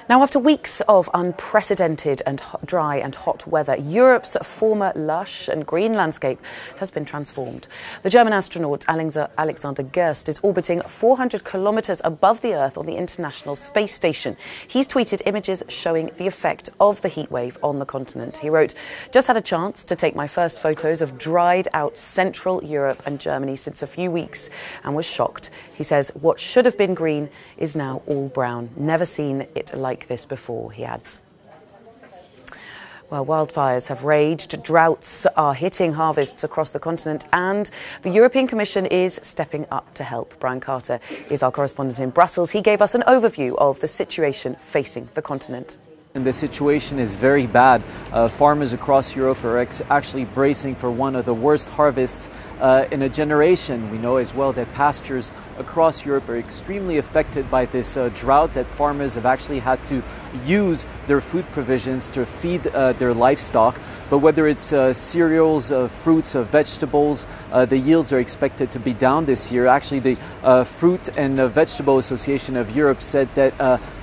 Now, after weeks of unprecedented and dry and hot weather, Europe's former lush and green landscape has been transformed. The German astronaut Alexander Gerst is orbiting 400 kilometers above the Earth on the International Space Station. He's tweeted images showing the effect of the heatwave on the continent. He wrote, "Just had a chance to take my first photos of dried out Central Europe and Germany since a few weeks and was shocked." He says, "What should have been green is now all brown. Never seen it like this before," he adds. Well, wildfires have raged, droughts are hitting harvests across the continent, and the European Commission is stepping up to help. Brian Carter is our correspondent in Brussels. He gave us an overview of the situation facing the continent. And the situation is very bad. Farmers across Europe are actually bracing for one of the worst harvests in a generation. We know as well that pastures across Europe are extremely affected by this drought, that farmers have actually had to use their food provisions to feed their livestock. But whether it's cereals, fruits, vegetables, the yields are expected to be down this year. Actually, the Fruit and Vegetable Association of Europe said that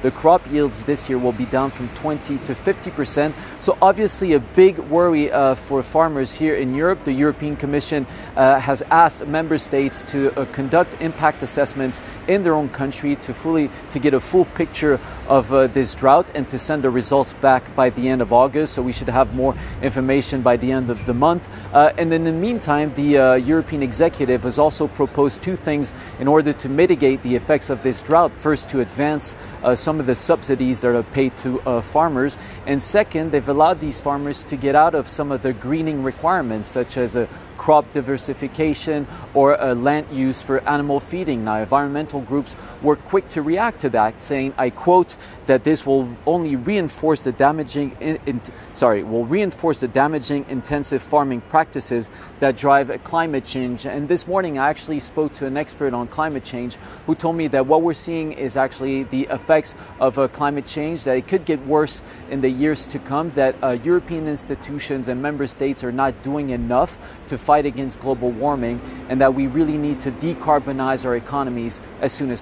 the crop yields this year will be down from 20 to 50%. So obviously a big worry for farmers here in Europe. The European Commission has asked member states to conduct impact assessments in their own country to get a full picture of this drought and to send the results back by the end of August. So we should have more information by the end of the month. And in the meantime, the European executive has also proposed two things in order to mitigate the effects of this drought. First, to advance some of the subsidies that are paid to farmers. And second, they've allowed these farmers to get out of some of the greening requirements, such as crop diversification or land use for animal feeding. Now, environmental groups were quick to react to that, saying, I quote, that this will only reinforce the damaging intensive farming practices that drive climate change. And this morning, I actually spoke to an expert on climate change who told me that what we're seeing is actually the effects of climate change, that it could get worse in the years to come, that European institutions and member states are not doing enough to fight against global warming, and that we really need to decarbonize our economies as soon as possible.